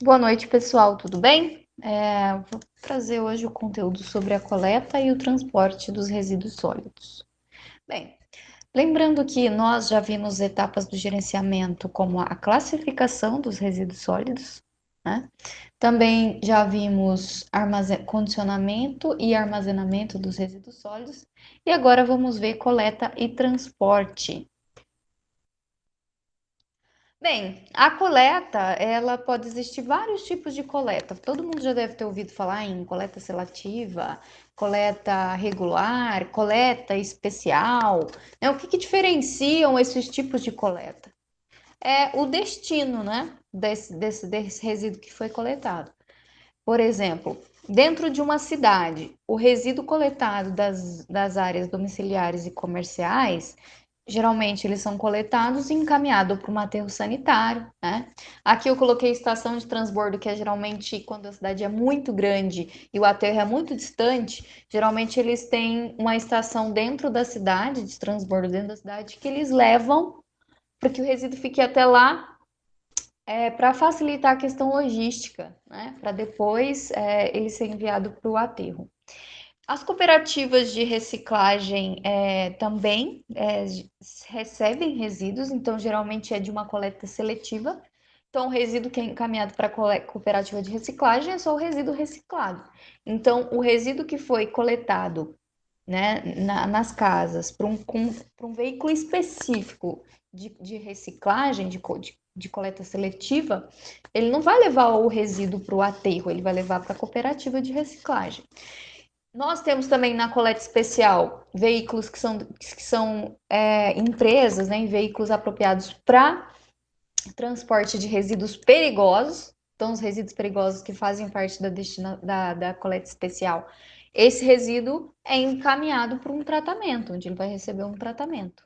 Boa noite, pessoal, tudo bem? Vou trazer hoje o conteúdo sobre a coleta e o transporte dos resíduos sólidos. Bem, lembrando que nós já vimos etapas do gerenciamento, como a classificação dos resíduos sólidos, né? Também já vimos condicionamento e armazenamento dos resíduos sólidos, e agora vamos ver coleta e transporte. Bem, a coleta, ela pode existir vários tipos de coleta. Todo mundo já deve ter ouvido falar em coleta seletiva, coleta regular, coleta especial, né? O que que diferenciam esses tipos de coleta? É o destino, né, desse resíduo que foi coletado. Por exemplo, dentro de uma cidade, o resíduo coletado das áreas domiciliares e comerciais, geralmente eles são coletados e encaminhados para um aterro sanitário, né? Aqui eu coloquei estação de transbordo, que é geralmente quando a cidade é muito grande e o aterro é muito distante, geralmente eles têm uma estação dentro da cidade, de transbordo dentro da cidade, que eles levam para que o resíduo fique até lá para facilitar a questão logística, né? Para depois ele ser enviado para o aterro. As cooperativas de reciclagem também recebem resíduos, então geralmente é de uma coleta seletiva. Então, o resíduo que é encaminhado para a cooperativa de reciclagem é só o resíduo reciclado. Então, o resíduo que foi coletado, né, nas casas para um veículo específico de reciclagem, de coleta seletiva, ele não vai levar o resíduo para o aterro, ele vai levar para a cooperativa de reciclagem. Nós temos também na coleta especial veículos que são empresas, né, veículos apropriados para transporte de resíduos perigosos. Então, os resíduos perigosos que fazem parte da coleta especial, esse resíduo é encaminhado para um tratamento, onde ele vai receber um tratamento.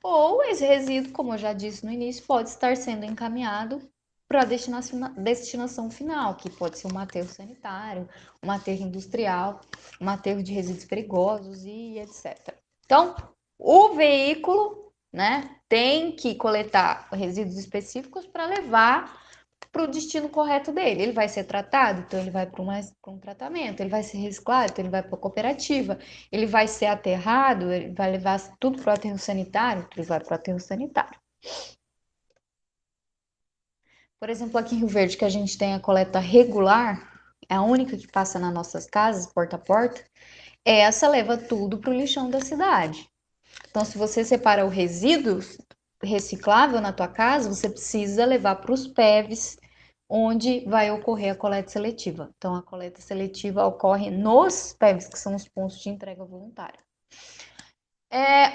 Ou esse resíduo, como eu já disse no início, pode estar sendo encaminhado para a destinação final, que pode ser um aterro sanitário, um aterro industrial, um aterro de resíduos perigosos e etc. Então, o veículo, né, tem que coletar resíduos específicos para levar para o destino correto dele. Ele vai ser tratado, então ele vai para um tratamento. Ele vai ser reciclado, então ele vai para a cooperativa. Ele vai ser aterrado, ele vai levar tudo para o aterro sanitário, então ele vai para o aterro sanitário. Por exemplo, aqui em Rio Verde, que a gente tem a coleta regular, é a única que passa nas nossas casas, porta a porta, essa leva tudo para o lixão da cidade. Então, se você separa o resíduo reciclável na tua casa, você precisa levar para os PEVs, onde vai ocorrer a coleta seletiva. Então, a coleta seletiva ocorre nos PEVs, que são os pontos de entrega voluntária.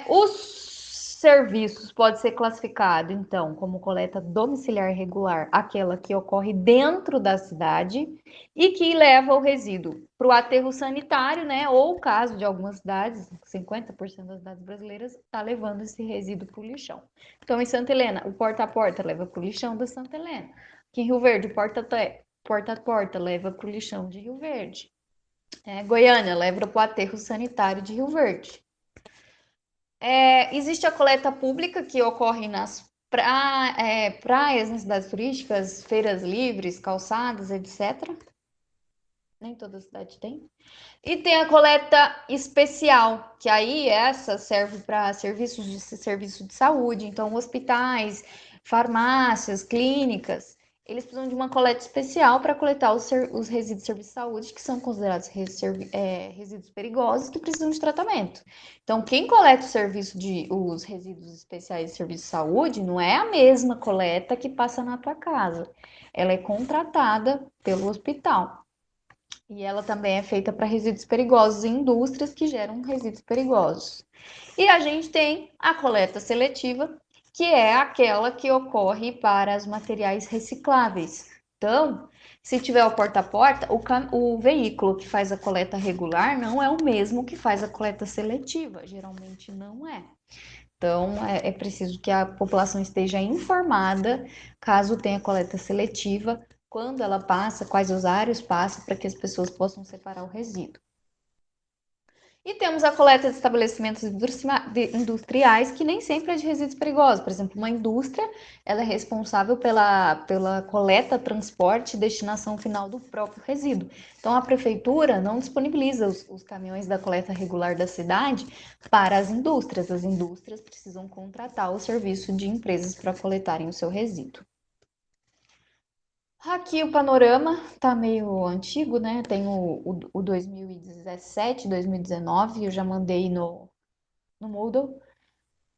Os serviços pode ser classificado, então, como coleta domiciliar regular, aquela que ocorre dentro da cidade e que leva o resíduo para o aterro sanitário, né? Ou caso de algumas cidades, 50% das cidades brasileiras está levando esse resíduo para o lixão. Então, em Santa Helena, o porta a porta leva para o lixão da Santa Helena. Aqui em Rio Verde, porta a porta leva para o lixão de Rio Verde. Goiânia leva para o aterro sanitário de Rio Verde. Existe a coleta pública que ocorre nas praias, nas cidades turísticas, feiras livres, calçadas, etc. Nem toda cidade tem. E tem a coleta especial, que aí essa serve para serviço de saúde, então hospitais, farmácias, clínicas, eles precisam de uma coleta especial para coletar os resíduos de serviço de saúde, que são considerados resíduos perigosos que precisam de tratamento. Então, quem coleta os resíduos especiais de serviço de saúde não é a mesma coleta que passa na tua casa. Ela é contratada pelo hospital. E ela também é feita para resíduos perigosos em indústrias que geram resíduos perigosos. E a gente tem a coleta seletiva, que é aquela que ocorre para os materiais recicláveis. Então, se tiver o porta a porta, o veículo que faz a coleta regular não é o mesmo que faz a coleta seletiva, geralmente não é. Então, é preciso que a população esteja informada caso tenha coleta seletiva, quando ela passa, quais horários passa, para que as pessoas possam separar o resíduo. E temos a coleta de estabelecimentos industriais, que nem sempre é de resíduos perigosos. Por exemplo, uma indústria, ela é responsável pela coleta, transporte e destinação final do próprio resíduo. Então, a prefeitura não disponibiliza os caminhões da coleta regular da cidade para as indústrias. As indústrias precisam contratar o serviço de empresas para coletarem o seu resíduo. Aqui o panorama tá meio antigo, né? Tem o 2017, 2019, eu já mandei no Moodle.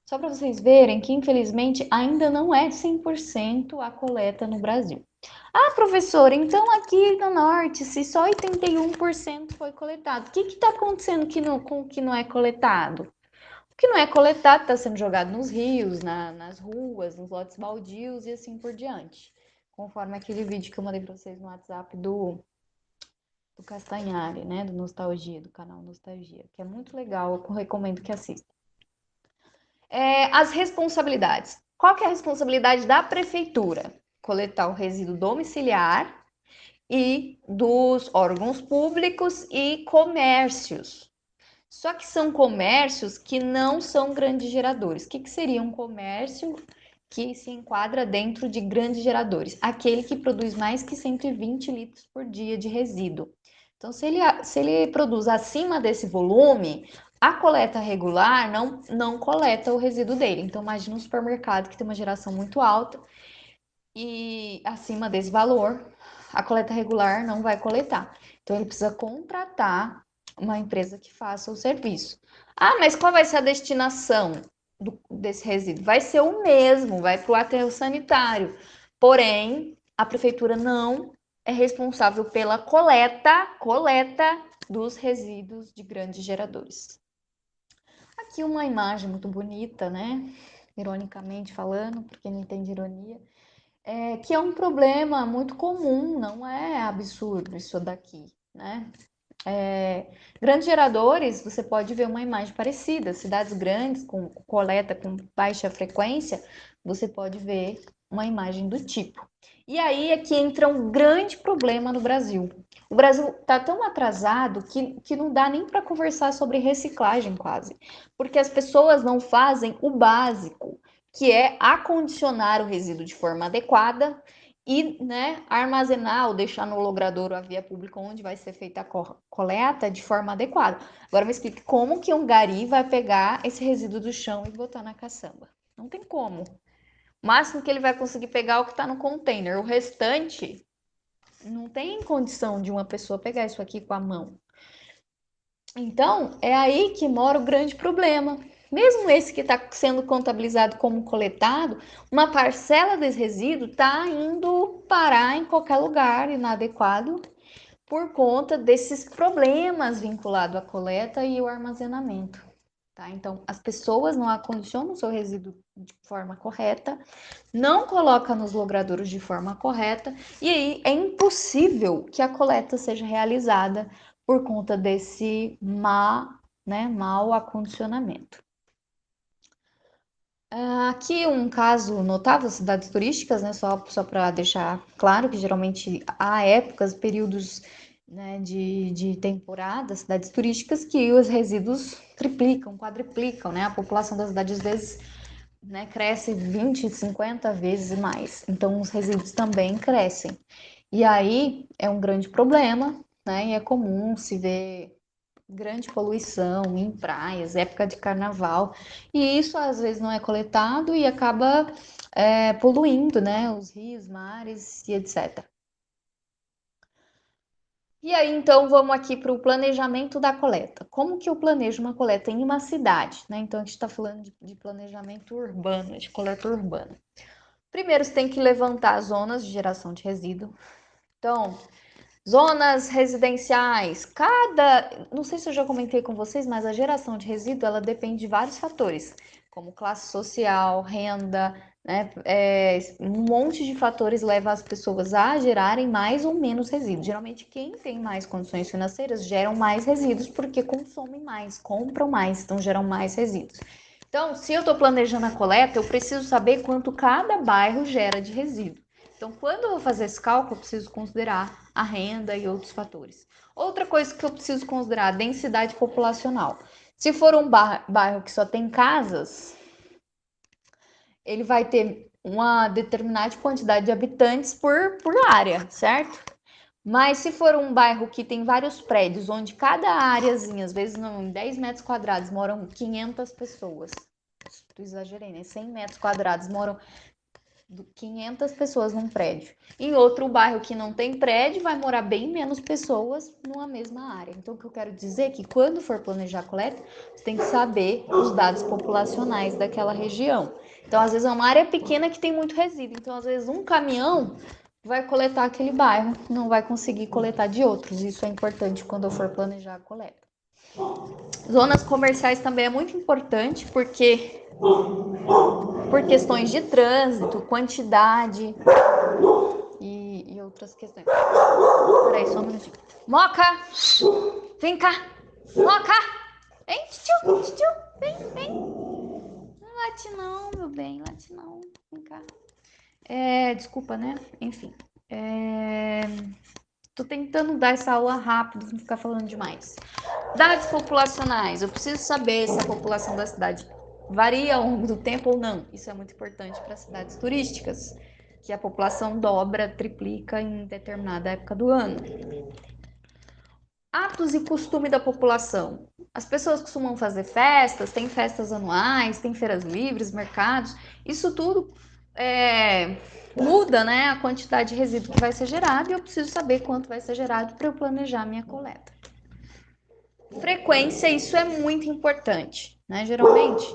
Só para vocês verem que, infelizmente, ainda não é 100% a coleta no Brasil. Ah, professora, então aqui no Norte, se só 81% foi coletado, o que está acontecendo com o que não é coletado? O que não é coletado está sendo jogado nos rios, nas ruas, nos lotes baldios e assim por diante. Conforme aquele vídeo que eu mandei para vocês no WhatsApp do Castanhari, né? Do Nostalgia, do canal Nostalgia, que é muito legal, eu recomendo que assista. As responsabilidades. Qual que é a responsabilidade da prefeitura? Coletar o resíduo domiciliar e dos órgãos públicos e comércios. Só que são comércios que não são grandes geradores. O que seria um comércio que se enquadra dentro de grandes geradores? Aquele que produz mais que 120 litros por dia de resíduo. Então, se ele produz acima desse volume, a coleta regular não coleta o resíduo dele. Então, imagina um supermercado que tem uma geração muito alta e acima desse valor, a coleta regular não vai coletar. Então, ele precisa contratar uma empresa que faça o serviço. Ah, mas qual vai ser a destinação desse resíduo? Vai ser o mesmo, vai para o aterro sanitário. Porém, a prefeitura não é responsável pela coleta dos resíduos de grandes geradores. Aqui uma imagem muito bonita, né? Ironicamente falando, porque não entende ironia. Que é um problema muito comum, não é absurdo isso daqui, né? Grandes geradores, você pode ver uma imagem parecida. Cidades grandes, com coleta com baixa frequência, você pode ver uma imagem do tipo. E aí é que entra um grande problema no Brasil. O Brasil está tão atrasado que não dá nem para conversar sobre reciclagem quase, porque as pessoas não fazem o básico, que é acondicionar o resíduo de forma adequada e, né, armazenar ou deixar no logrador ou a via pública onde vai ser feita a coleta de forma adequada. Agora me explique como que um gari vai pegar esse resíduo do chão e botar na caçamba. Não tem como. O máximo que ele vai conseguir pegar é o que está no container. O restante não tem condição de uma pessoa pegar isso aqui com a mão. Então, é aí que mora o grande problema. Mesmo esse que está sendo contabilizado como coletado, uma parcela desse resíduo está indo parar em qualquer lugar inadequado por conta desses problemas vinculados à coleta e o armazenamento. Tá? Então, as pessoas não acondicionam o seu resíduo de forma correta, não colocam nos logradouros de forma correta, e aí é impossível que a coleta seja realizada por conta desse mau acondicionamento. Aqui um caso notável, cidades turísticas, né? Só para deixar claro que geralmente há épocas, períodos, né, de temporada, cidades turísticas, que os resíduos triplicam, quadriplicam, né? A população da cidade às vezes, né, cresce 20, 50 vezes mais. Então os resíduos também crescem. E aí é um grande problema, né? E é comum se ver grande poluição em praias, época de carnaval, e isso às vezes não é coletado e acaba poluindo, né, os rios, mares e etc. E aí, então, vamos aqui para o planejamento da coleta. Como que eu planejo uma coleta em uma cidade, né? Então, a gente está falando de planejamento urbano, de coleta urbana. Primeiro, você tem que levantar zonas de geração de resíduo. Então, zonas residenciais, não sei se eu já comentei com vocês, mas a geração de resíduo, ela depende de vários fatores, como classe social, renda, né? Um monte de fatores leva as pessoas a gerarem mais ou menos resíduos. Geralmente, quem tem mais condições financeiras geram mais resíduos porque consomem mais, compram mais, então geram mais resíduos. Então, se eu estou planejando a coleta, eu preciso saber quanto cada bairro gera de resíduo. Então, quando eu vou fazer esse cálculo, eu preciso considerar a renda e outros fatores. Outra coisa que eu preciso considerar, a densidade populacional. Se for um bairro que só tem casas, ele vai ter uma determinada quantidade de habitantes por área, certo? Mas se for um bairro que tem vários prédios, onde cada áreazinha, às vezes não, em 10 metros quadrados, moram 500 pessoas. Exagerei, né? 100 metros quadrados moram 500 pessoas num prédio. Em outro bairro que não tem prédio, vai morar bem menos pessoas numa mesma área. Então, o que eu quero dizer é que quando for planejar a coleta, você tem que saber os dados populacionais daquela região. Então, às vezes é uma área pequena que tem muito resíduo. Então, às vezes um caminhão vai coletar aquele bairro, não vai conseguir coletar de outros. Isso é importante quando eu for planejar a coleta. Zonas comerciais também é muito importante, porque por questões de trânsito, quantidade e outras questões. Peraí, só um minutinho. Moca! Vem cá! Moca! Vem, tio, vem. Não late não, meu bem, late não. Vem cá. Desculpa, né? Enfim. Tô tentando dar essa aula rápido, não ficar falando demais. Dados populacionais. Eu preciso saber se a população da cidade varia ao longo do tempo ou não. Isso é muito importante para cidades turísticas, que a população dobra, triplica em determinada época do ano. Atos e costume da população. As pessoas costumam fazer festas, tem festas anuais, tem feiras livres, mercados. Isso tudo muda, né, a quantidade de resíduo que vai ser gerado e eu preciso saber quanto vai ser gerado para eu planejar a minha coleta. Frequência, isso é muito importante, né? Geralmente.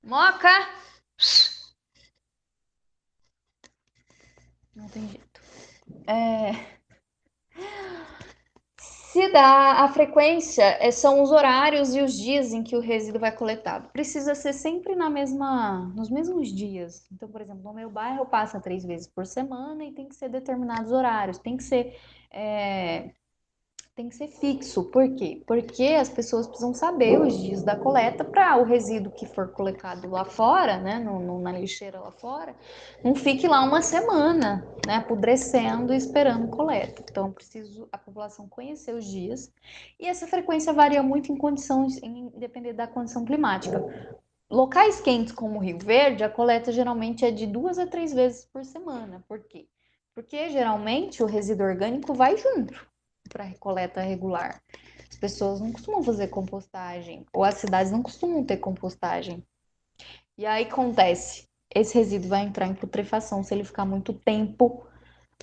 Moca! Não tem jeito. Se dá a frequência, são os horários e os dias em que o resíduo vai coletado. Precisa ser sempre nos mesmos dias. Então, por exemplo, no meu bairro passa 3 vezes por semana e tem que ser determinados horários. Tem que ser fixo. Por quê? Porque as pessoas precisam saber os dias da coleta para o resíduo que for colocado lá fora, né, na lixeira lá fora, não fique lá uma semana, né, apodrecendo e esperando coleta. Então, preciso a população conhecer os dias. E essa frequência varia muito depender da condição climática. Locais quentes como Rio Verde, a coleta geralmente é de 2 a 3 vezes por semana. Por quê? Porque geralmente o resíduo orgânico vai junto para coleta regular. As pessoas não costumam fazer compostagem, ou as cidades não costumam ter compostagem. E aí acontece, esse resíduo vai entrar em putrefação se ele ficar muito tempo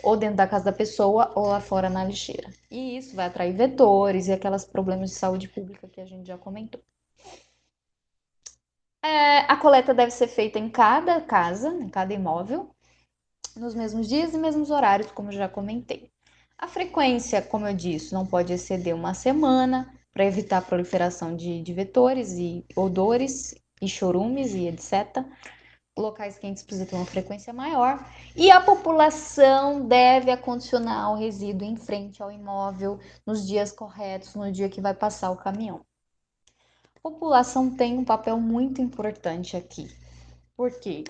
ou dentro da casa da pessoa ou lá fora na lixeira. E isso vai atrair vetores e aqueles problemas de saúde pública que a gente já comentou. A coleta deve ser feita em cada casa, em cada imóvel, nos mesmos dias e mesmos horários, como eu já comentei. A frequência, como eu disse, não pode exceder uma semana para evitar a proliferação de vetores e odores e chorumes e etc. Locais quentes precisam ter uma frequência maior. E a população deve acondicionar o resíduo em frente ao imóvel nos dias corretos, no dia que vai passar o caminhão. A população tem um papel muito importante aqui. Por quê?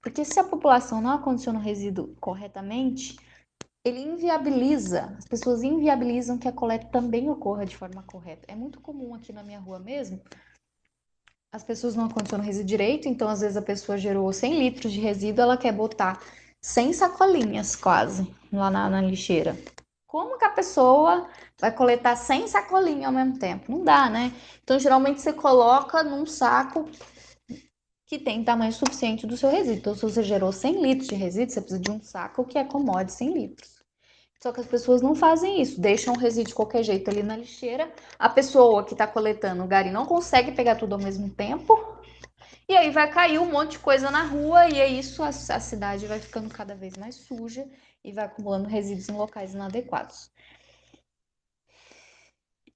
Porque se a população não acondiciona o resíduo corretamente, as pessoas inviabilizam que a coleta também ocorra de forma correta. É muito comum aqui na minha rua mesmo, as pessoas não acondicionam o resíduo direito, então às vezes a pessoa gerou 100 litros de resíduo, ela quer botar 100 sacolinhas quase lá na lixeira. Como que a pessoa vai coletar 100 sacolinhas ao mesmo tempo? Não dá, né? Então geralmente você coloca num saco que tem tamanho suficiente do seu resíduo. Então, se você gerou 100 litros de resíduo, você precisa de um saco que acomode 100 litros. Só que as pessoas não fazem isso, deixam o resíduo de qualquer jeito ali na lixeira. A pessoa que está coletando o gari não consegue pegar tudo ao mesmo tempo. E aí vai cair um monte de coisa na rua e é isso, a cidade vai ficando cada vez mais suja e vai acumulando resíduos em locais inadequados.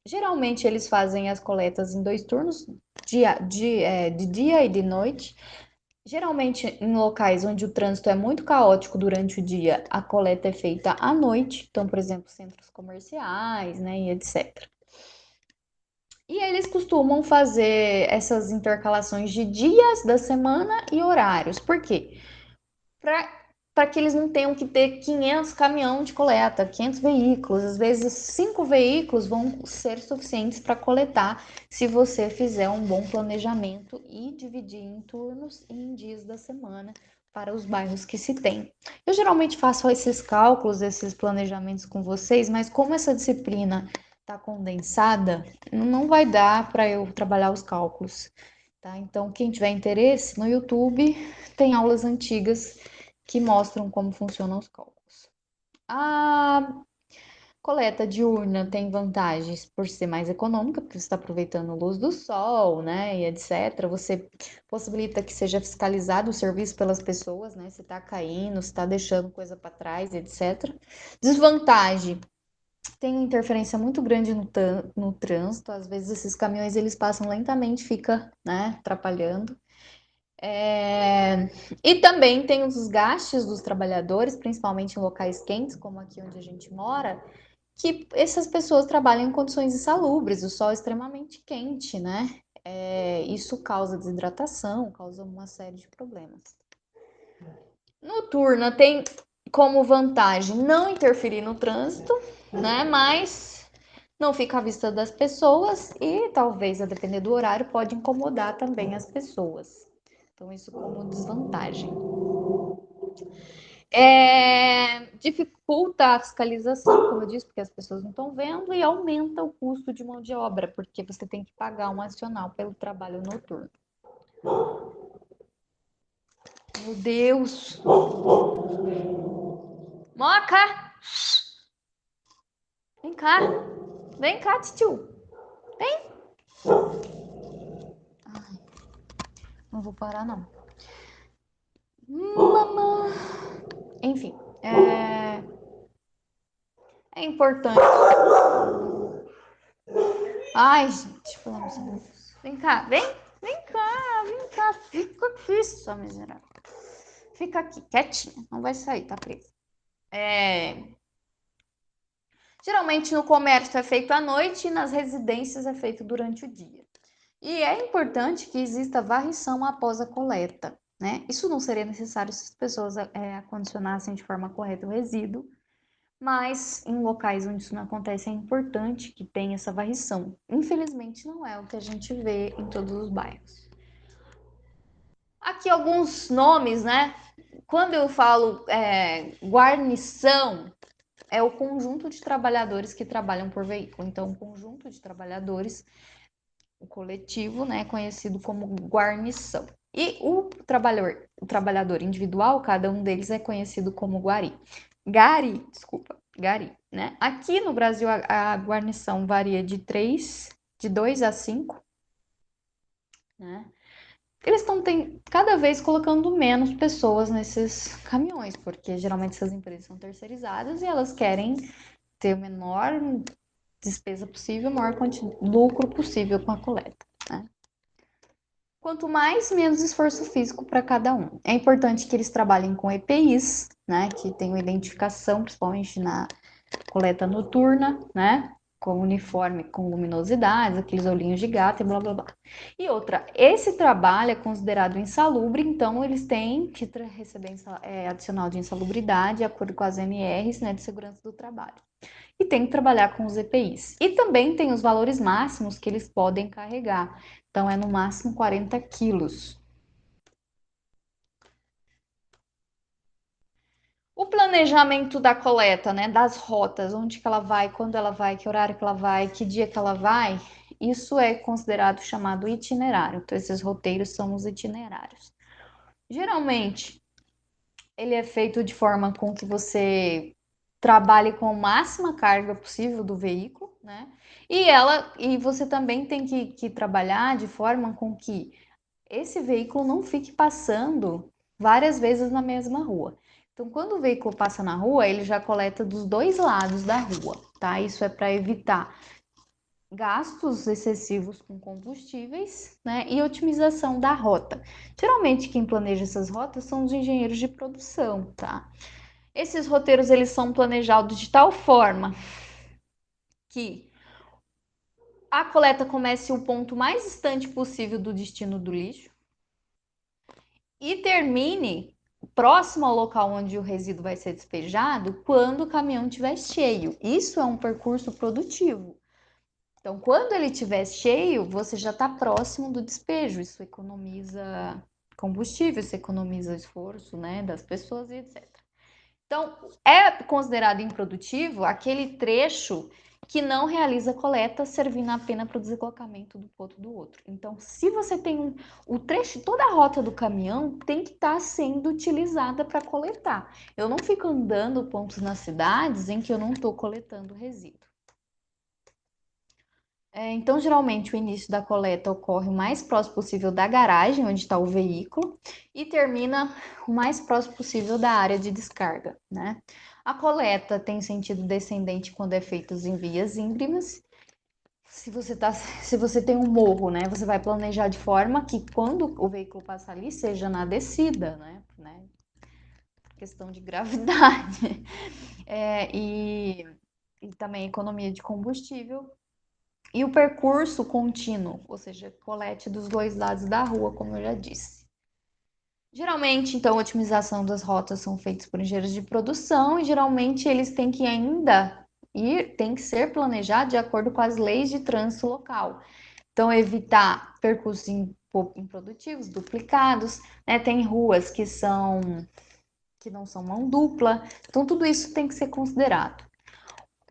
Geralmente eles fazem as coletas em 2 turnos, de dia e de noite. Geralmente, em locais onde o trânsito é muito caótico durante o dia, a coleta é feita à noite. Então, por exemplo, centros comerciais, né, e etc. E eles costumam fazer essas intercalações de dias da semana e horários. Por quê? Para para que eles não tenham que ter 500 caminhões de coleta, 500 veículos. Às vezes, 5 veículos vão ser suficientes para coletar se você fizer um bom planejamento e dividir em turnos e em dias da semana para os bairros que se tem. Eu geralmente faço esses cálculos, esses planejamentos com vocês, mas como essa disciplina está condensada, não vai dar para eu trabalhar os cálculos. Tá? Então, quem tiver interesse, no YouTube tem aulas antigas que mostram como funcionam os cálculos. A coleta diurna tem vantagens por ser mais econômica, porque você está aproveitando a luz do sol, né, e etc. Você possibilita que seja fiscalizado o serviço pelas pessoas, né, se está caindo, se está deixando coisa para trás, etc. Desvantagem, tem uma interferência muito grande no trânsito, às vezes esses caminhões eles passam lentamente, fica, né, atrapalhando. E também tem os desgastes dos trabalhadores, principalmente em locais quentes, como aqui onde a gente mora, que essas pessoas trabalham em condições insalubres, o sol é extremamente quente, né? Isso causa desidratação, causa uma série de problemas. Noturna tem como vantagem não interferir no trânsito, né? Mas não fica à vista das pessoas e talvez, a depender do horário, pode incomodar também as pessoas. Então, isso como desvantagem. Dificulta a fiscalização, como eu disse, porque as pessoas não estão vendo, e aumenta o custo de mão de obra, porque você tem que pagar um adicional pelo trabalho noturno. Meu Deus! Moca! Vem cá! Vem cá, tio! Vem! Ai, não vou parar, não. Mamãe! Enfim, é importante. Ai, gente, pelo amor de Deus. Vem cá, vem! Vem cá, vem cá. Fica aqui, sua miserável. Fica aqui, quietinha. Não vai sair, tá presa. Geralmente no comércio é feito à noite e nas residências é feito durante o dia. E é importante que exista varrição após a coleta, né? Isso não seria necessário se as pessoas acondicionassem de forma correta o resíduo, mas em locais onde isso não acontece é importante que tenha essa varrição. Infelizmente não é o que a gente vê em todos os bairros. Aqui alguns nomes, né? Quando eu falo guarnição, é o conjunto de trabalhadores que trabalham por veículo. Então, o conjunto de trabalhadores, o coletivo, né, conhecido como guarnição. E o trabalhador individual, cada um deles é conhecido como gari, né? Aqui no Brasil a guarnição varia de 2 a 5, né? Eles estão cada vez colocando menos pessoas nesses caminhões, porque geralmente essas empresas são terceirizadas e elas querem ter o menor despesa possível, o maior lucro possível com a coleta, né? Quanto mais, menos esforço físico para cada um. É importante que eles trabalhem com EPIs, né, que tenham identificação, principalmente na coleta noturna, né, com uniforme com luminosidades, aqueles olhinhos de gato e blá blá blá. E outra, esse trabalho é considerado insalubre, então eles têm que receber adicional de insalubridade, de acordo com as MRs, né, de segurança do trabalho. E tem que trabalhar com os EPIs. E também tem os valores máximos que eles podem carregar. Então, é no máximo 40 quilos. O planejamento da coleta, né, das rotas, onde que ela vai, quando ela vai, que horário que ela vai, que dia que ela vai, isso é considerado chamado itinerário. Então, esses roteiros são os itinerários. Geralmente, ele é feito de forma com que você trabalhe com a máxima carga possível do veículo, né? E você também tem que trabalhar de forma com que esse veículo não fique passando várias vezes na mesma rua. Então, quando o veículo passa na rua, ele já coleta dos dois lados da rua, tá? Isso é para evitar gastos excessivos com combustíveis, né? E otimização da rota. Geralmente, quem planeja essas rotas são os engenheiros de produção, tá? Esses roteiros eles são planejados de tal forma que a coleta comece o ponto mais distante possível do destino do lixo e termine próximo ao local onde o resíduo vai ser despejado quando o caminhão estiver cheio. Isso é um percurso produtivo. Então, quando ele estiver cheio, você já está próximo do despejo. Isso economiza combustível, isso economiza esforço, né, das pessoas e etc. Então, é considerado improdutivo aquele trecho que não realiza coleta, servindo apenas para o deslocamento do ponto do outro. Então, se você tem o trecho, toda a rota do caminhão tem que estar sendo utilizada para coletar. Eu não fico andando pontos nas cidades em que eu não estou coletando resíduo. Então, geralmente, o início da coleta ocorre o mais próximo possível da garagem, onde está o veículo, e termina o mais próximo possível da área de descarga, né? A coleta tem sentido descendente quando é feita em vias íngremes. Se você tem um morro, né, você vai planejar de forma que quando o veículo passar ali, seja na descida, né? Questão de gravidade. E também economia de combustível. E o percurso contínuo, ou seja, colete dos dois lados da rua, como eu já disse. Geralmente, então, a otimização das rotas são feitas por engenheiros de produção e geralmente eles têm que tem que ser planejados de acordo com as leis de trânsito local. Então, evitar percursos improdutivos, duplicados, né? Tem ruas que não são mão dupla, então tudo isso tem que ser considerado.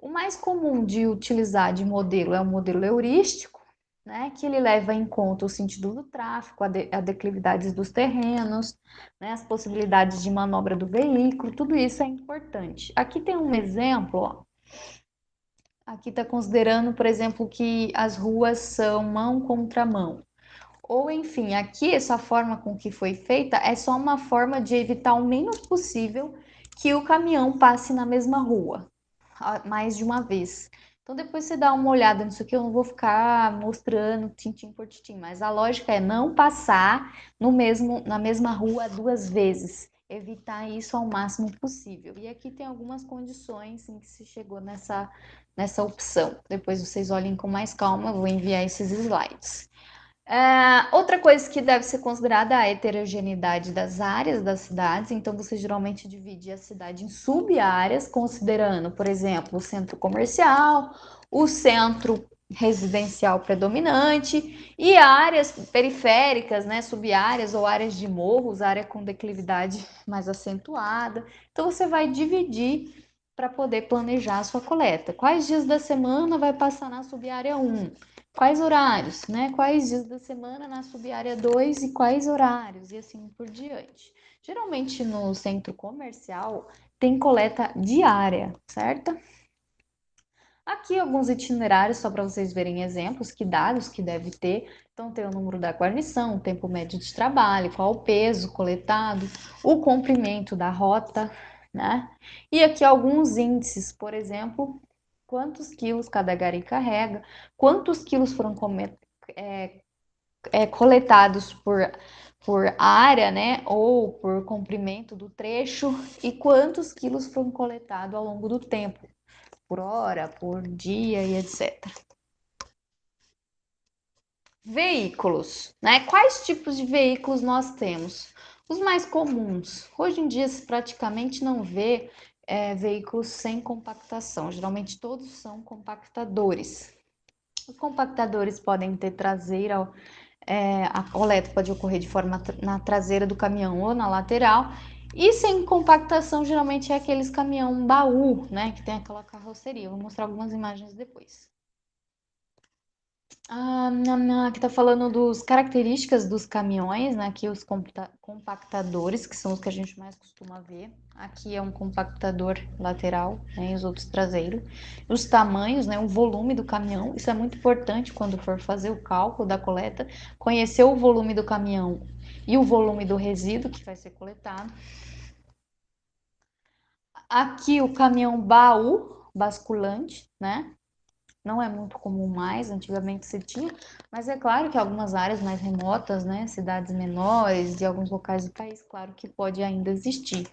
O mais comum de utilizar de modelo é o modelo heurístico, né, que ele leva em conta o sentido do tráfego, a declividades dos terrenos, né, as possibilidades de manobra do veículo, tudo isso é importante. Aqui tem um exemplo, ó. Aqui está considerando, por exemplo, que as ruas são mão contra mão. Ou, enfim, aqui essa forma com que foi feita é só uma forma de evitar o menos possível que o caminhão passe na mesma rua mais de uma vez. Então depois você dá uma olhada nisso aqui, eu não vou ficar mostrando tintim por tintim, mas a lógica é não passar na mesma rua duas vezes, evitar isso ao máximo possível. E aqui tem algumas condições em que se chegou nessa opção. Depois vocês olhem com mais calma, eu vou enviar esses slides. Outra coisa que deve ser considerada é a heterogeneidade das áreas das cidades. Então, você geralmente divide a cidade em sub-áreas, considerando, por exemplo, o centro comercial, o centro residencial predominante e áreas periféricas, né, sub-áreas ou áreas de morros, área com declividade mais acentuada. Então, você vai dividir para poder planejar a sua coleta. Quais dias da semana vai passar na sub-área 1? Quais horários, né? Quais dias da semana na sub-área 2 e quais horários, e assim por diante. Geralmente no centro comercial tem coleta diária, certo? Aqui alguns itinerários, só para vocês verem exemplos, que dados que deve ter. Então, tem o número da guarnição, o tempo médio de trabalho, qual o peso coletado, o comprimento da rota, né? E aqui alguns índices, por exemplo, quantos quilos cada gari carrega, quantos quilos foram coletados por área, né, ou por comprimento do trecho, e quantos quilos foram coletados ao longo do tempo, por hora, por dia e etc. Veículos, né? Quais tipos de veículos nós temos? Os mais comuns. Hoje em dia se praticamente não vê veículos sem compactação. Geralmente todos são compactadores. Os compactadores podem ter traseira, a coleta pode ocorrer de forma na traseira do caminhão ou na lateral. E sem compactação, geralmente é aqueles caminhão baú, né? Que tem aquela carroceria. Eu vou mostrar algumas imagens depois. Aqui tá falando dos características dos caminhões, né? Aqui os compactadores, que são os que a gente mais costuma ver. Aqui é um compactador lateral, né? E os outros traseiros. Os tamanhos, né? O volume do caminhão. Isso é muito importante quando for fazer o cálculo da coleta. Conhecer o volume do caminhão e o volume do resíduo que vai ser coletado. Aqui o caminhão baú basculante, né? Não é muito comum mais, antigamente se tinha, mas é claro que algumas áreas mais remotas, né, cidades menores, de alguns locais do país, claro que pode ainda existir.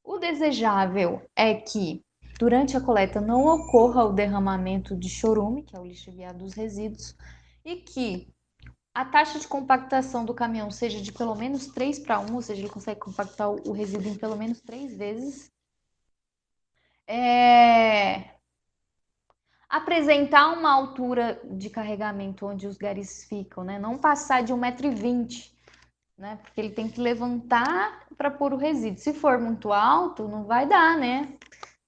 O desejável é que durante a coleta não ocorra o derramamento de chorume, que é o lixo guiado dos resíduos, e que a taxa de compactação do caminhão seja de pelo menos 3:1, ou seja, ele consegue compactar o resíduo em pelo menos 3 vezes. Apresentar uma altura de carregamento onde os garis ficam, né? Não passar de 1,20 m, né? Porque ele tem que levantar para pôr o resíduo. Se for muito alto, não vai dar, né?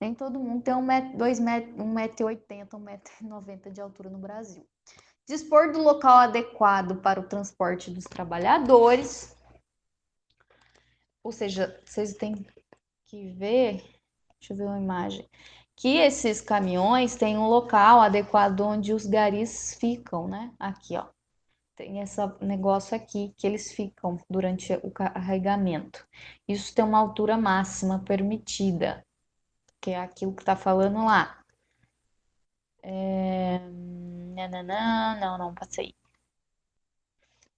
Nem todo mundo tem 1,80 m, 1,90 m de altura no Brasil. Dispor do local adequado para o transporte dos trabalhadores. Ou seja, vocês têm que ver, deixa eu ver uma imagem, que esses caminhões têm um local adequado onde os garis ficam, né? Aqui, ó. Tem esse negócio aqui que eles ficam durante o carregamento. Isso tem uma altura máxima permitida, que é aquilo que tá falando lá. Não, passei.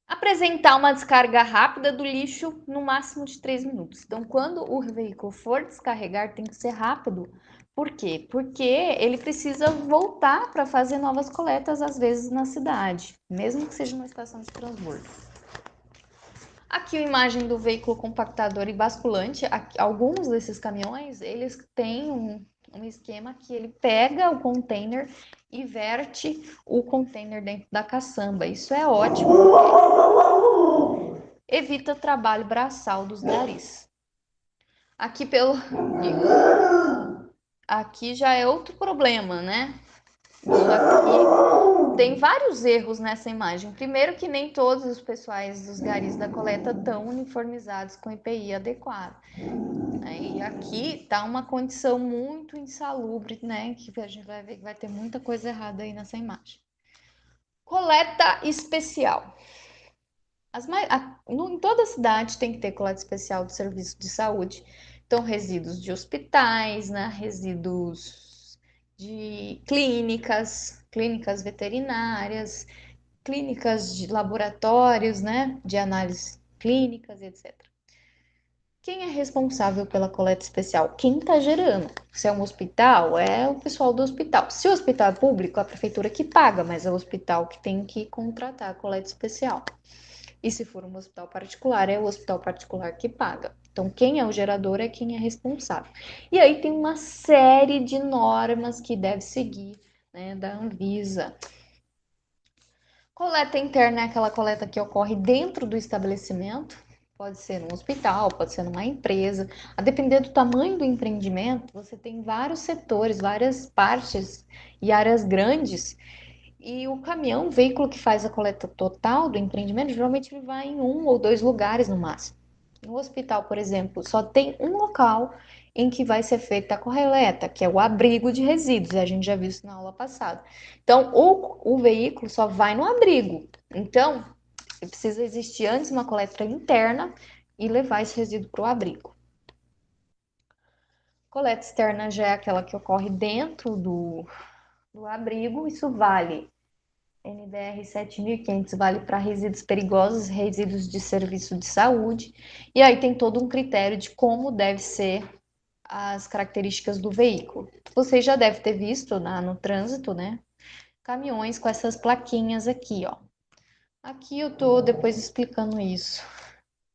Apresentar uma descarga rápida do lixo no máximo de 3 minutos. Então, quando o veículo for descarregar, tem que ser rápido. Por quê? Porque ele precisa voltar para fazer novas coletas, às vezes, na cidade, mesmo que seja uma estação de transbordo. Aqui a imagem do veículo compactador e basculante. Aqui, alguns desses caminhões, eles têm um esquema que ele pega o container e verte o container dentro da caçamba. Isso é ótimo, porque evita trabalho braçal dos garis. Aqui já é outro problema, né? Isso aqui tem vários erros nessa imagem. Primeiro que nem todos os pessoais dos garis da coleta estão uniformizados com EPI adequado. E aqui tá uma condição muito insalubre, né? Que a gente vai ver que vai ter muita coisa errada aí nessa imagem. Coleta especial. Em toda a cidade tem que ter coleta especial do serviço de saúde. Então, resíduos de hospitais, né? Resíduos de clínicas veterinárias, clínicas de laboratórios, né? De análises clínicas, etc. Quem é responsável pela coleta especial? Quem está gerando? Se é um hospital, é o pessoal do hospital. Se o hospital é público, é a prefeitura que paga, mas é o hospital que tem que contratar a coleta especial. E se for um hospital particular, é o hospital particular que paga. Então, quem é o gerador é quem é responsável. E aí tem uma série de normas que deve seguir, né, da Anvisa. Coleta interna é aquela coleta que ocorre dentro do estabelecimento. Pode ser num hospital, pode ser numa empresa. A depender do tamanho do empreendimento, você tem vários setores, várias partes e áreas grandes. E o caminhão, o veículo que faz a coleta total do empreendimento, geralmente ele vai em 1 ou 2 lugares no máximo. No hospital, por exemplo, só tem um local em que vai ser feita a coleta, que é o abrigo de resíduos. A gente já viu isso na aula passada. Então, o veículo só vai no abrigo. Então, precisa existir antes uma coleta interna e levar esse resíduo para o abrigo. Coleta externa já é aquela que ocorre dentro do abrigo. Isso vale NBR 7500, vale para resíduos perigosos, resíduos de serviço de saúde. E aí tem todo um critério de como deve ser as características do veículo. Vocês já devem ter visto no trânsito, né? Caminhões com essas plaquinhas aqui, ó. Aqui eu tô depois explicando isso.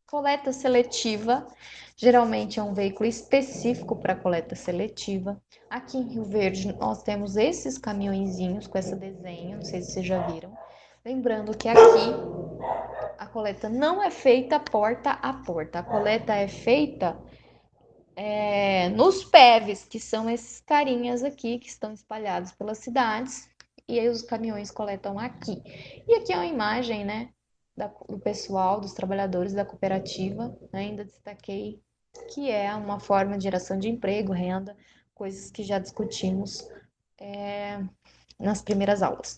Coleta seletiva, geralmente é um veículo específico para coleta seletiva. Aqui em Rio Verde nós temos esses caminhõezinhos com esse desenho, não sei se vocês já viram. Lembrando que aqui a coleta não é feita porta a porta, a coleta é feita nos PEVs, que são esses carinhas aqui que estão espalhados pelas cidades, e aí os caminhões coletam aqui. E aqui é uma imagem, né, do pessoal, dos trabalhadores da cooperativa, né, ainda destaquei que é uma forma de geração de emprego, renda, coisas que já discutimos nas primeiras aulas.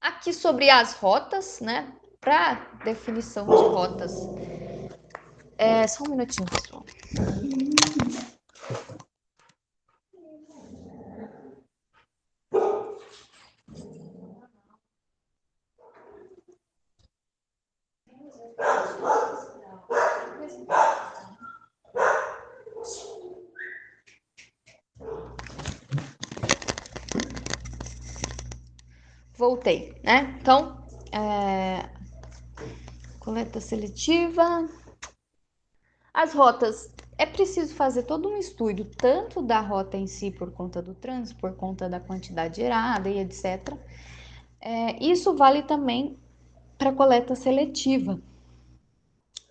Aqui sobre as rotas, né, para definição de rotas. Só um minutinho, pessoal. Voltei, né? Então, Coleta seletiva. As rotas, é preciso fazer todo um estudo, tanto da rota em si, por conta do trânsito, por conta da quantidade gerada e etc. Isso vale também para coleta seletiva.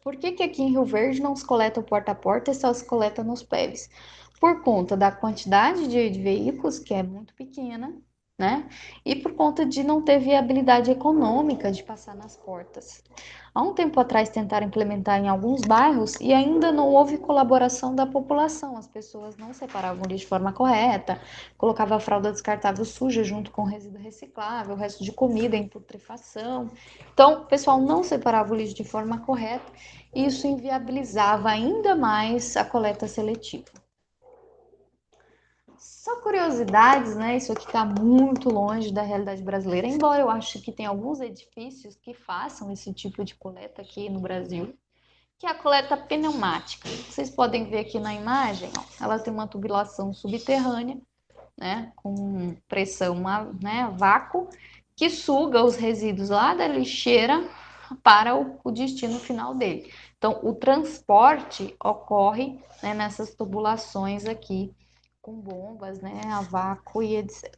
Por que aqui em Rio Verde não se coleta o porta a porta e só se coleta nos PEVs? Por conta da quantidade de veículos, que é muito pequena, né? E por conta de não ter viabilidade econômica de passar nas portas. Há um tempo atrás tentaram implementar em alguns bairros e ainda não houve colaboração da população. As pessoas não separavam lixo de forma correta, colocavam a fralda descartável suja junto com o resíduo reciclável, o resto de comida em putrefação. Então, o pessoal não separava o lixo de forma correta e isso inviabilizava ainda mais a coleta seletiva. Só curiosidades, né? Isso aqui está muito longe da realidade brasileira, embora eu ache que tem alguns edifícios que façam esse tipo de coleta aqui no Brasil, que é a coleta pneumática. Vocês podem ver aqui na imagem, ó, ela tem uma tubulação subterrânea, né, com pressão, né, vácuo, que suga os resíduos lá da lixeira para o destino final dele. Então, o transporte ocorre, né, nessas tubulações aqui, com bombas, né, a vácuo e etc.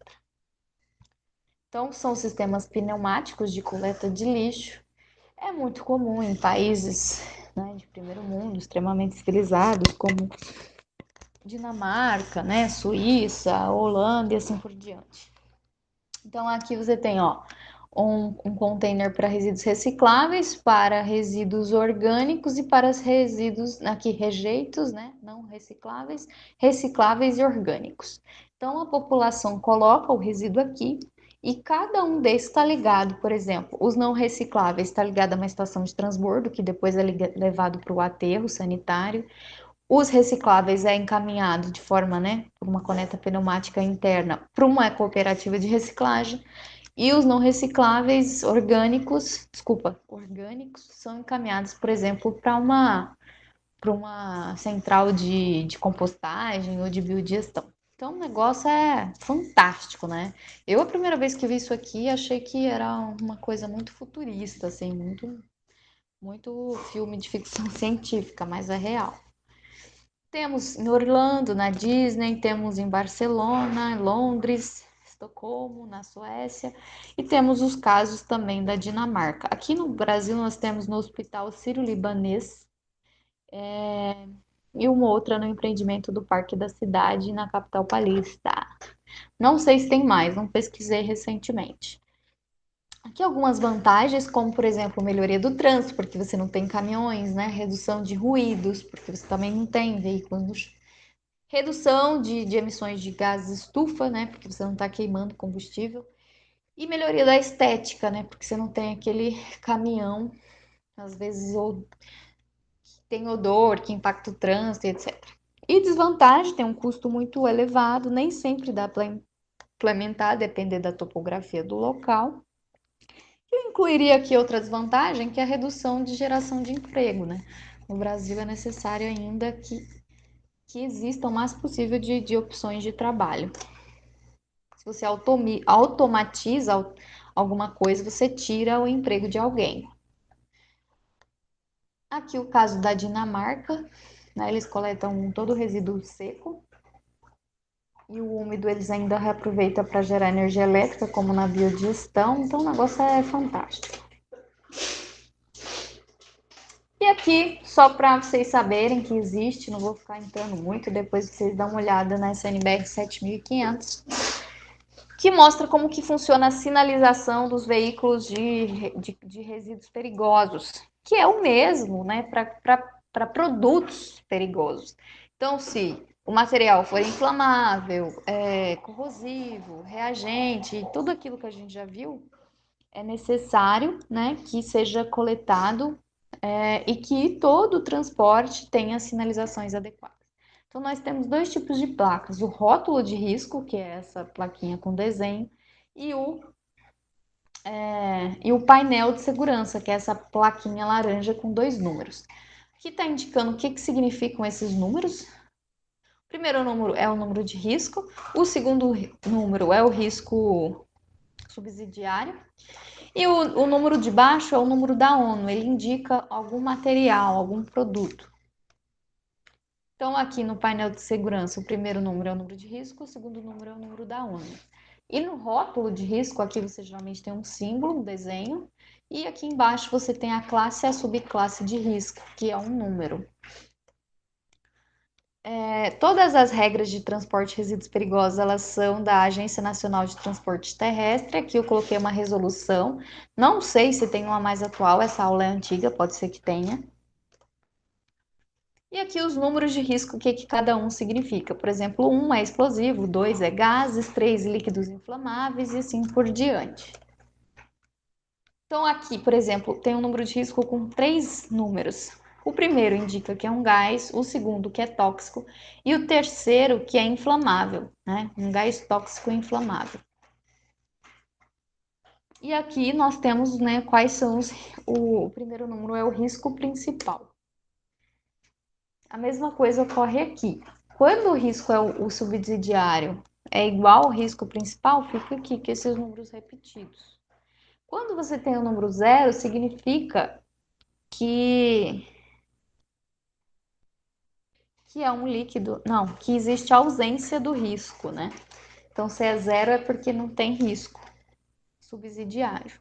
Então, são sistemas pneumáticos de coleta de lixo. É muito comum em países, né, de primeiro mundo, extremamente civilizados, como Dinamarca, né, Suíça, Holanda e assim por diante. Então, aqui você tem, ó, um container para resíduos recicláveis, para resíduos orgânicos e para resíduos, aqui, rejeitos, né, não recicláveis, recicláveis e orgânicos. Então, a população coloca o resíduo aqui e cada um desses está ligado, por exemplo, os não recicláveis está ligado a uma estação de transbordo, que depois é levado para o aterro sanitário. Os recicláveis é encaminhado de forma, né, por uma coleta pneumática interna para uma cooperativa de reciclagem. E os não recicláveis orgânicos, são encaminhados, por exemplo, para uma central de compostagem ou de biodigestão. Então o negócio é fantástico, né? Eu, a primeira vez que vi isso aqui, achei que era uma coisa muito futurista, assim, muito filme de ficção científica, mas é real. Temos em Orlando, na Disney, temos em Barcelona, Londres, Estocolmo, na Suécia, e temos os casos também da Dinamarca. Aqui no Brasil, nós temos no Hospital Sírio-Libanês e uma outra no empreendimento do Parque da Cidade, na capital paulista. Não sei se tem mais, não pesquisei recentemente. Aqui algumas vantagens, como por exemplo, melhoria do trânsito, porque você não tem caminhões, né? Redução de ruídos, porque você também não tem veículos no chão. Redução de emissões de gases estufa, né? Porque você não está queimando combustível. E melhoria da estética, né? Porque você não tem aquele caminhão, às vezes, ou que tem odor, que impacta o trânsito, etc. E desvantagem, tem um custo muito elevado, nem sempre dá para implementar, depender da topografia do local. Eu incluiria aqui outra desvantagem, que é a redução de geração de emprego, né? No Brasil é necessário ainda que exista o mais possível de opções de trabalho. Se você automatiza alguma coisa, você tira o emprego de alguém. Aqui o caso da Dinamarca, né, eles coletam todo o resíduo seco e o úmido eles ainda reaproveitam para gerar energia elétrica, como na biodigestão, então o negócio é fantástico. E aqui, só para vocês saberem que existe, não vou ficar entrando muito, depois vocês dão uma olhada na SNBR 7500, que mostra como que funciona a sinalização dos veículos de resíduos perigosos, que é o mesmo, né, para produtos perigosos. Então, se o material for inflamável, corrosivo, reagente, tudo aquilo que a gente já viu, é necessário, né, que seja coletado e que todo o transporte tenha sinalizações adequadas. Então, nós temos dois tipos de placas: o rótulo de risco, que é essa plaquinha com desenho, e o painel de segurança, que é essa plaquinha laranja com dois números. Aqui está indicando o que significam esses números. O primeiro número é o número de risco, o segundo número é o risco subsidiário, E o número de baixo é o número da ONU, ele indica algum material, algum produto. Então, aqui no painel de segurança, o primeiro número é o número de risco, o segundo número é o número da ONU. E no rótulo de risco, aqui você geralmente tem um símbolo, um desenho, e aqui embaixo você tem a classe e a subclasse de risco, que é um número. Todas as regras de transporte de resíduos perigosos, elas são da Agência Nacional de Transporte Terrestre. Aqui eu coloquei uma resolução. Não sei se tem uma mais atual, essa aula é antiga, pode ser que tenha. E aqui os números de risco, o que cada um significa. Por exemplo, 1 é explosivo, 2 é gases, 3 líquidos inflamáveis e assim por diante. Então aqui, por exemplo, tem um número de risco com 3 números. O primeiro indica que é um gás, o segundo que é tóxico e o terceiro que é inflamável, né? Um gás tóxico e inflamável. E aqui nós temos, né, quais são o primeiro número é o risco principal. A mesma coisa ocorre aqui. Quando o risco é o subsidiário é igual ao risco principal, fica aqui com esses números repetidos. Quando você tem o número zero, significa que é um líquido, não, que existe ausência do risco, né? Então, se é zero é porque não tem risco subsidiário.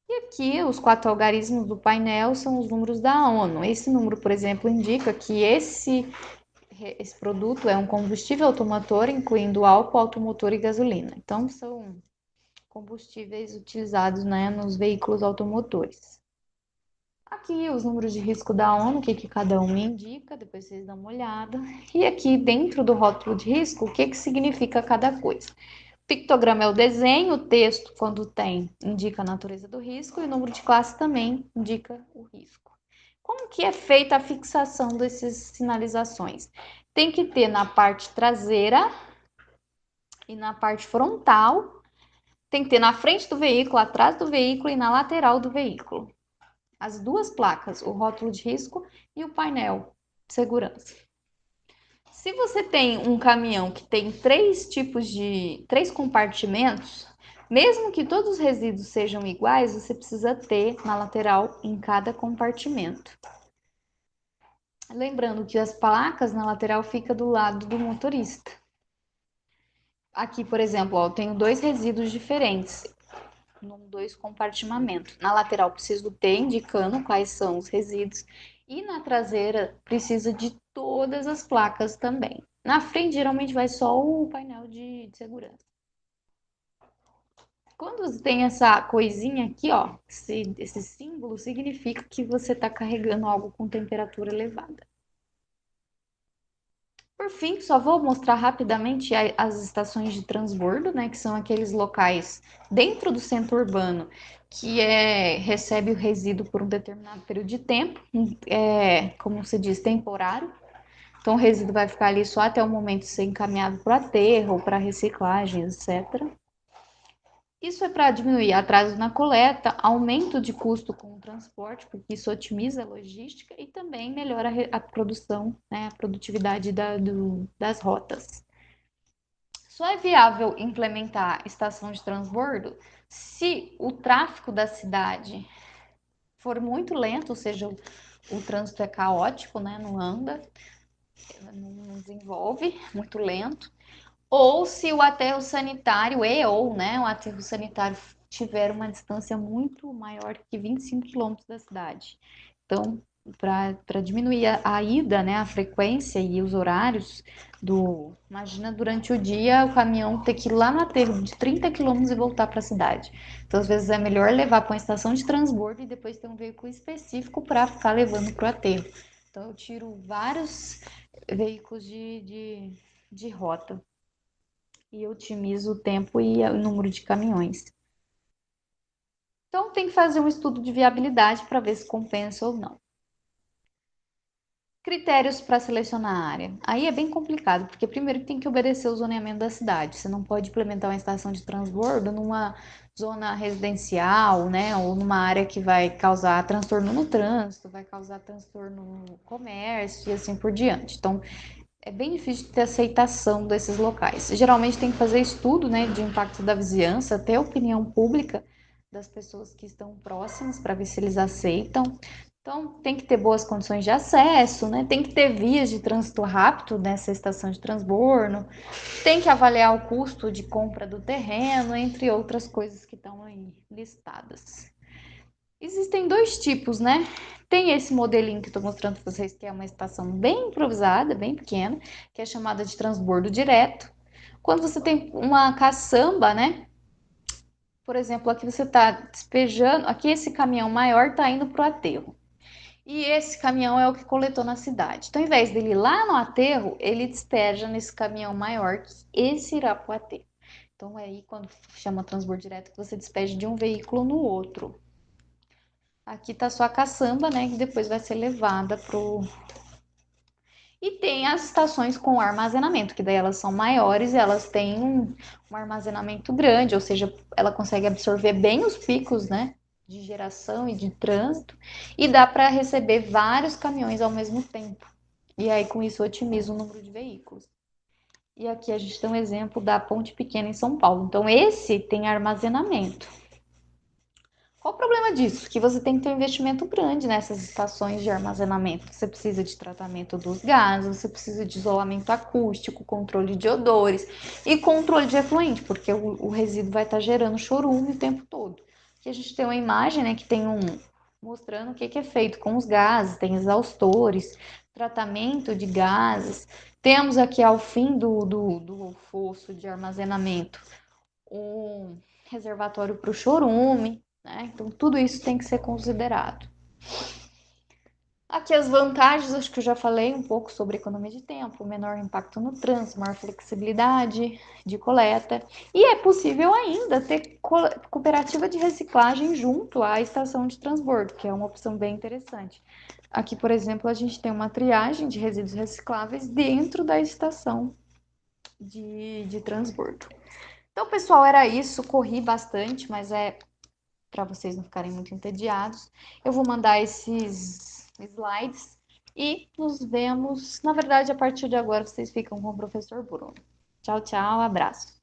E aqui, os 4 algarismos do painel são os números da ONU. Esse número, por exemplo, indica que esse produto é um combustível automotor, incluindo álcool, automotor e gasolina. Então, são combustíveis utilizados, né, nos veículos automotores. Aqui os números de risco da ONU, o que cada um indica, depois vocês dão uma olhada. E aqui dentro do rótulo de risco, o que significa cada coisa. Pictograma é o desenho, o texto, quando tem, indica a natureza do risco, e o número de classe também indica o risco. Como que é feita a fixação dessas sinalizações? Tem que ter na parte traseira e na parte frontal, tem que ter na frente do veículo, atrás do veículo e na lateral do veículo. As duas placas, o rótulo de risco e o painel de segurança. Se você tem um caminhão que tem três compartimentos, mesmo que todos os resíduos sejam iguais, você precisa ter na lateral em cada compartimento. Lembrando que as placas na lateral ficam do lado do motorista. Aqui, por exemplo, eu tenho 2 resíduos diferentes, em 2 compartimentos. Na lateral preciso ter indicando quais são os resíduos e na traseira precisa de todas as placas também. Na frente geralmente vai só o painel de segurança. Quando você tem essa coisinha aqui, ó, esse símbolo significa que você está carregando algo com temperatura elevada. Por fim, só vou mostrar rapidamente as estações de transbordo, né, que são aqueles locais dentro do centro urbano que recebe o resíduo por um determinado período de tempo, como se diz, temporário. Então, o resíduo vai ficar ali só até o momento de ser encaminhado para o aterro ou para reciclagem, etc. Isso é para diminuir atraso na coleta, aumento de custo com o transporte, porque isso otimiza a logística e também melhora a produção, né, a produtividade das rotas. Só é viável implementar estação de transbordo se o tráfego da cidade for muito lento, ou seja, o trânsito é caótico, né, não anda, não desenvolve, muito lento. Ou se o aterro sanitário né, o aterro sanitário tiver uma distância muito maior que 25 quilômetros da cidade. Então, para diminuir a ida, né, a frequência e os horários imagina durante o dia o caminhão ter que ir lá no aterro de 30 quilômetros e voltar para a cidade. Então, às vezes é melhor levar para uma estação de transbordo e depois ter um veículo específico para ficar levando para o aterro. Então, eu tiro vários veículos de rota e otimiza o tempo e o número de caminhões. Então, tem que fazer um estudo de viabilidade para ver se compensa ou não. Critérios para selecionar a área. Aí é bem complicado, porque primeiro tem que obedecer o zoneamento da cidade. Você não pode implementar uma estação de transbordo numa zona residencial, né, ou numa área que vai causar transtorno no trânsito, vai causar transtorno no comércio e assim por diante. Então, é bem difícil ter aceitação desses locais. Geralmente tem que fazer estudo, né, de impacto da vizinhança, até opinião pública, das pessoas que estão próximas para ver se eles aceitam. Então, tem que ter boas condições de acesso, né? Tem que ter vias de trânsito rápido nessa estação de transbordo, tem que avaliar o custo de compra do terreno, entre outras coisas que estão aí listadas. Existem dois tipos, né? Tem esse modelinho que eu estou mostrando para vocês, que é uma estação bem improvisada, bem pequena, que é chamada de transbordo direto. Quando você tem uma caçamba, né? Por exemplo, aqui você está despejando, aqui esse caminhão maior está indo para o aterro. E esse caminhão é o que coletou na cidade. Então, ao invés dele ir lá no aterro, ele despeja nesse caminhão maior, que esse irá para o aterro. Então, é aí quando chama transbordo direto, que você despeja de um veículo no outro. Aqui tá só a caçamba, né, que depois vai ser levada pro... E tem as estações com armazenamento, que daí elas são maiores e elas têm um armazenamento grande, ou seja, ela consegue absorver bem os picos, né, de geração e de trânsito, e dá para receber vários caminhões ao mesmo tempo. E aí, com isso, otimiza o número de veículos. E aqui a gente tem um exemplo da Ponte Pequena em São Paulo. Então, esse tem armazenamento. Qual o problema disso? Que você tem que ter um investimento grande nessas estações de armazenamento. Você precisa de tratamento dos gases, você precisa de isolamento acústico, controle de odores e controle de efluente, porque o resíduo vai estar gerando chorume o tempo todo. Aqui a gente tem uma imagem, né, que tem mostrando o que é feito com os gases, tem exaustores, tratamento de gases. Temos aqui ao fim do fosso de armazenamento um reservatório para o chorume, né? Então, tudo isso tem que ser considerado. Aqui as vantagens, acho que eu já falei um pouco sobre economia de tempo, menor impacto no trânsito, maior flexibilidade de coleta. E é possível ainda ter cooperativa de reciclagem junto à estação de transbordo, que é uma opção bem interessante. Aqui, por exemplo, a gente tem uma triagem de resíduos recicláveis dentro da estação de transbordo. Então, pessoal, era isso. Corri bastante, mas é para vocês não ficarem muito entediados. Eu vou mandar esses slides e nos vemos. Na verdade, a partir de agora, vocês ficam com o professor Bruno. Tchau, tchau, abraço.